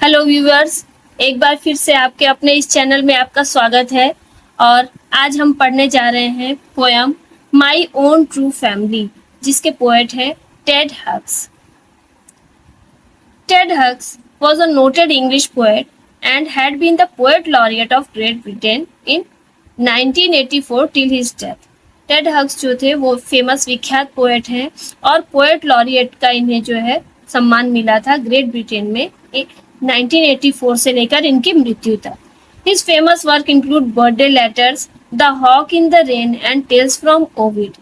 Hello viewers, एक बार फिर से आपके अपने इस चैनल में आपका स्वागत है। और आज हम पढ़ने जा रहे हैं poem my own true family, जिसके पोएट है Ted Hughes. Ted Hughes was a noted English poet and had been the poet laureate of Great Britain in 1984 till his death. Ted हक्स जो थे वो फेमस विख्यात पोएट हैं और poet laureate का इन्हें जो है सम्मान मिला था ग्रेट ब्रिटेन में 1984 से लेकर इनकी मृत्यु तक। His famous work include Birthday Letters, The Hawk in the Rain and Tales from Ovid.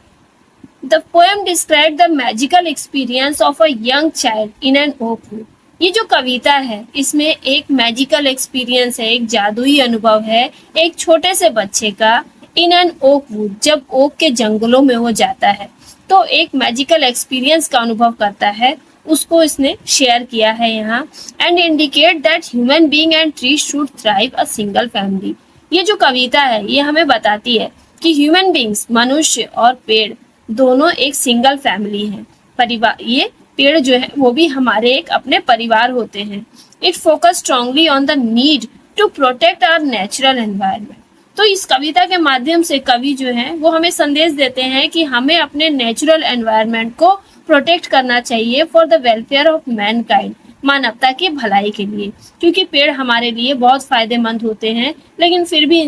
The poem described the magical experience of a young child in an oak wood. ये जो कविता है इसमें एक मैजिकल एक्सपीरियंस है, एक जादुई अनुभव है एक छोटे से बच्चे का इन एन ओक वुड, जब ओक के जंगलों में वो जाता है तो एक मैजिकल एक्सपीरियंस का अनुभव करता है, उसको इसने शेयर किया है यहाँ। And indicate that human being and tree should thrive a single family. ये जो कविता है ये हमें बताती है कि ह्यूमन बीइंग्स मनुष्य और पेड़ दोनों एक सिंगल फैमिली हैं। परिवार, ये पेड़ जो है वो भी हमारे एक अपने परिवार होते हैं। It focus strongly on the need to protect our natural environment. तो इस कविता के माध्यम से कवि जो है वो हमें संदेश देते हैं कि हमें अपने नेचुरल एनवायरनमेंट को प्रोटेक्ट करना चाहिए for the welfare of Mankind, मानवता की भलाई के लिए, क्योंकि पेड़ हमारे लिए बहुत फायदेमंद होते हैं। लेकिन फिर भी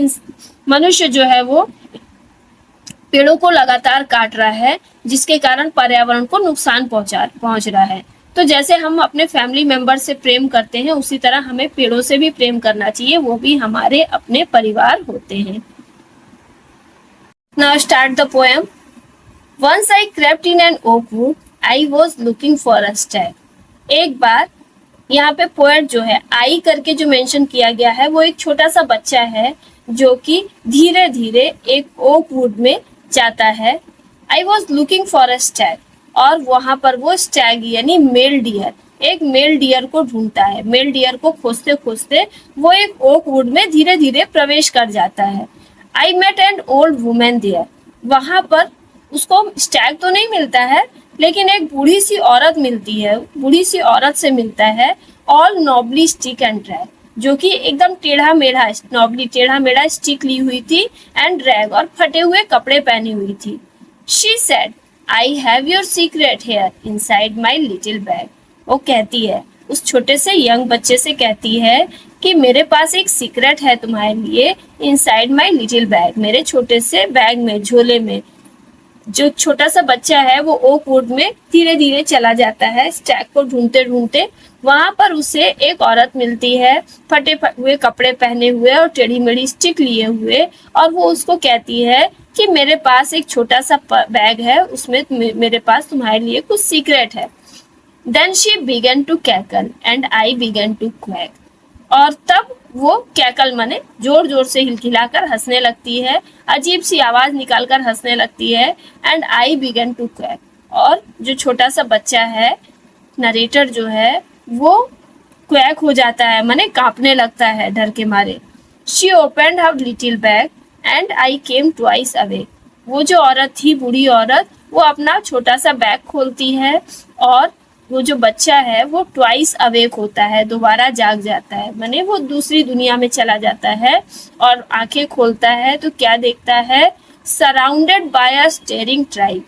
मनुष्य जो है वो पेड़ों को लगातार काट रहा है, जिसके कारण पर्यावरण को नुकसान पहुंच रहा है। तो जैसे हम अपने फैमिली मेंबर से प्रेम करते हैं उसी तरह हमें पेड़ों से भी प्रेम करना चाहिए, वो भी हमारे अपने परिवार होते हैं। Now start the poem. Once I crept in an oak wood, I was looking for a stag. एक बार यहाँ पे पोएट जो है आई करके जो मेंशन किया गया है वो एक छोटा सा बच्चा है जो कि धीरे धीरे एक ओक वुड में जाता है। I was looking for a Stag, और वहां पर वो स्टैग यानी मेल डियर, एक मेल डियर को ढूंढता है। मेल डियर को खोजते खोजते वो एक ओक वुड में धीरे धीरे प्रवेश कर जाता है। I met an old women there, वहां पर उसको स्टैग तो नहीं मिलता है लेकिन एक बूढ़ी सी औरत मिलती है, बूढ़ी सी औरत से मिलता है। ऑल नॉबली स्टिक एंड ड्रैग, जो कि एकदम टेढ़ा मेढ़ा, नॉबली टेढ़ा मेढ़ा स्टिक ली हुई थी, एंड ड्रैग और फटे हुए कपड़े पहनी हुई थी। She said I have your secret hair inside my little bag. वो कहती है, उस छोटे से यंग बच्चे से कहती है कि मेरे पास एक सीक्रेट है तुम्हारे लिए इनसाइड माई लिटिल बैग, मेरे छोटे से बैग में, झोले में। जो छोटा सा बच्चा है वो ओक वुड में धीरे धीरे चला जाता है स्टैग को ढूंढते ढूंढते। वहां पर उसे एक औरत मिलती है, फटे हुए कपड़े पहने हुए और टेढ़ी मेढ़ी स्टिक लिए हुए, और वो उसको कहती है कि मेरे पास एक छोटा सा बैग है, उसमें मेरे पास तुम्हारे लिए कुछ सीक्रेट है। Then she began to cackle and I began to quack, और तब वो कैकल माने जोर जोर से हिलखिलाकर हंसने लगती है, अजीब सी आवाज निकालकर हंसने लगती है। And I began to quack, और जो छोटा सा बच्चा है, नरेटर जो है, वो क्वैक हो जाता है, माने कांपने लगता है डर के मारे। She opened her little bag and I came twice away. वो जो औरत थी, बूढ़ी औरत, वो अपना छोटा सा बैग खोलती है और वो जो बच्चा है वो ट्वाइस अवेक होता है, दोबारा जाग जाता है, माने वो दूसरी दुनिया में चला जाता है। और आंखें खोलता है तो क्या देखता है? Surrounded by a steering tribe,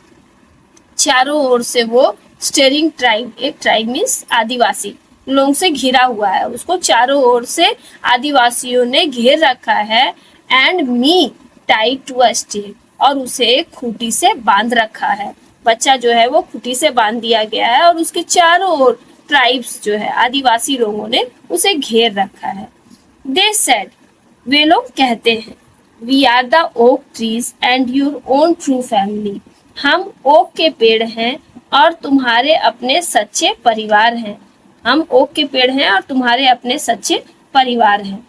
चारों ओर से वो स्टेरिंग ट्राइब, एक ट्राइब मीन्स आदिवासी लोगों से घिरा हुआ है, उसको चारों ओर से आदिवासियों ने घेर रखा है। And me tied to a stake, और उसे एक खूंटी से बांध रखा है। बच्चा जो है वो खूंटी से बांध दिया गया है और उसके चारों ओर ट्राइब्स जो है, आदिवासी लोगों ने उसे घेर रखा है। दे सेड, वे लोग कहते हैं, we are the oak trees and your own true family, हम ओक के पेड़ हैं और तुम्हारे अपने सच्चे परिवार हैं। हम ओक के पेड़ हैं और तुम्हारे अपने सच्चे परिवार हैं।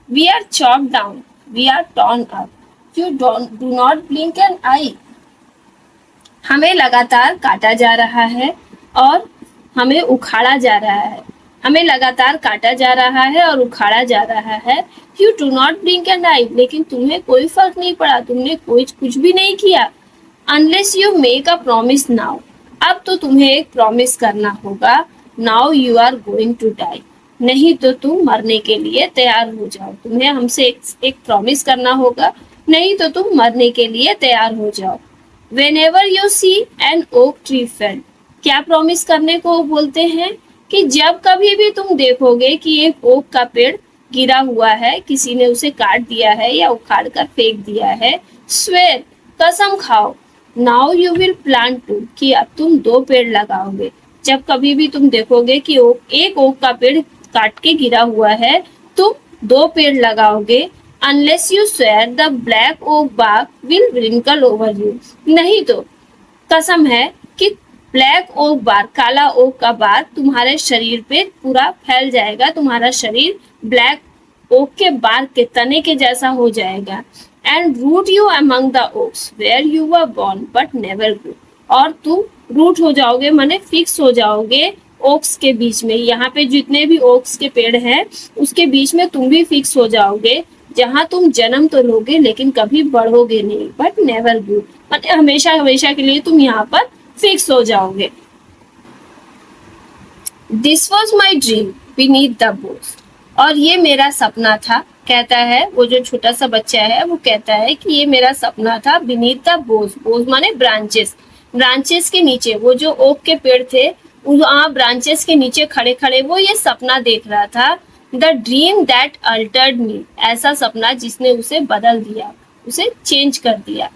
We are chop down, we are torn up, you do not blink an eye, हमें लगातार काटा जा रहा है और हमें उखाड़ा जा रहा है, हमें लगातार काटा जा रहा है और उखाड़ा जा रहा है। You do not blink an eye, लेकिन तुम्हें कोई फर्क नहीं पड़ा, तुमने कुछ भी नहीं किया। Unless you make a promise now, अब तो तुम्हें एक प्रॉमिस करना होगा। Now you are going to die, नहीं तो तुम मरने के लिए तैयार हो जाओ। तुम्हें हमसे एक प्रॉमिस करना होगा, नहीं तो तुम मरने के लिए तैयार हो जाओ। Whenever you see an oak tree fell, क्या प्रॉमिस करने को बोलते हैं कि जब कभी भी तुम देखोगे कि एक ओक का पेड़ गिरा हुआ है, किसी ने उसे काट दिया है या उखाड़ कर फेंक दिया है, स्वेर, कसम खाओ, now you will plant two, कि अब तुम 2 पेड़ लगाओगे। जब कभी भी तुम देखोगे कि एक ओक का पेड़ काट के गिरा हुआ है, तुम 2 पेड़ लगाओगे। Unless you swear the black oak bark will wrinkle over you, नहीं तो कसम है कि ब्लैक ओक बार, काला ओक का बार तुम्हारे शरीर पे पूरा फैल जाएगा, तुम्हारा शरीर ब्लैक ओक के बार के तने के जैसा हो जाएगा। And root you among the oaks where you were born but never grow, और तुम रूट हो जाओगे, माने फिक्स हो जाओगे ओक्स के बीच में। यहाँ पे जितने भी ओक्स के पेड़ हैं उसके बीच में तुम भी फिक्स हो जाओगे, जहाँ तुम जन्म तो लोगे लेकिन कभी बढ़ोगे नहीं, बट नेवर ग्रो, मतलब हमेशा हमेशा के लिए तुम यहाँ पर फिक्स हो जाओगे। This was my dream beneath the Bose, और ये मेरा सपना था, कहता है वो जो छोटा सा बच्चा है वो कहता है कि ये मेरा सपना था बीनीथ द बोस, बोस माने ब्रांचेस, ब्रांचेस के नीचे, वो जो ओक के पेड़ थे वहाँ ब्रांचेस के नीचे खड़े खड़े वो ये सपना देख रहा था। द ड्रीम दैट अल्टर्ड मी, ऐसा सपना जिसने उसे बदल दिया, उसे चेंज कर दिया।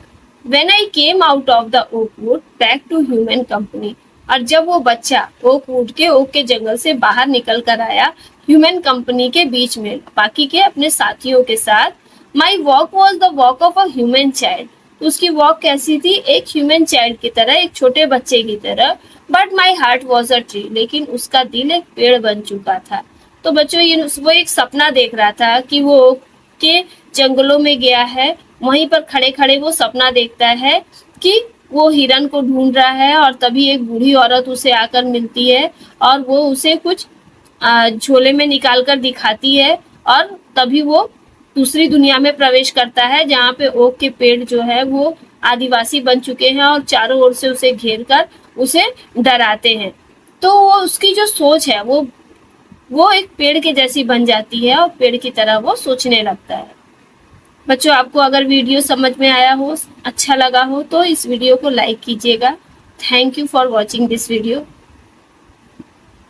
When I came out of the oak wood back to human company, और जब वो बच्चा ओक वुड के, ओक के जंगल से बाहर निकल कर आया ह्यूमन कंपनी के बीच में, बाकी के अपने साथियों के साथ, my walk was the walk of a human child, तो उसकी वॉक कैसी थी, एक ह्यूमन चाइल्ड की तरह, एक छोटे बच्चे की तरह। But my heart was a tree, लेकिन उसका दिल एक पेड़ बन चुका था। तो बच्चों ये वो एक सपना देख रहा था कि वो ओक के जंगलों में गया है, वहीं पर खड़े खड़े वो सपना देखता है कि वो हिरन को ढूंढ रहा है, और तभी एक बूढ़ी औरत उसे आकर मिलती है और वो उसे कुछ झोले में निकाल कर दिखाती है, और तभी वो दूसरी दुनिया में प्रवेश करता है जहाँ पे ओक के पेड़ जो है वो आदिवासी बन चुके हैं और चारों ओर से उसे घेर कर उसे डराते हैं। तो वो उसकी जो सोच है वो एक पेड़ के जैसी बन जाती है और पेड़ की तरह वो सोचने लगता है। बच्चों आपको अगर वीडियो समझ में आया हो, अच्छा लगा हो, तो इस वीडियो को लाइक कीजिएगा। Thank you for watching this video.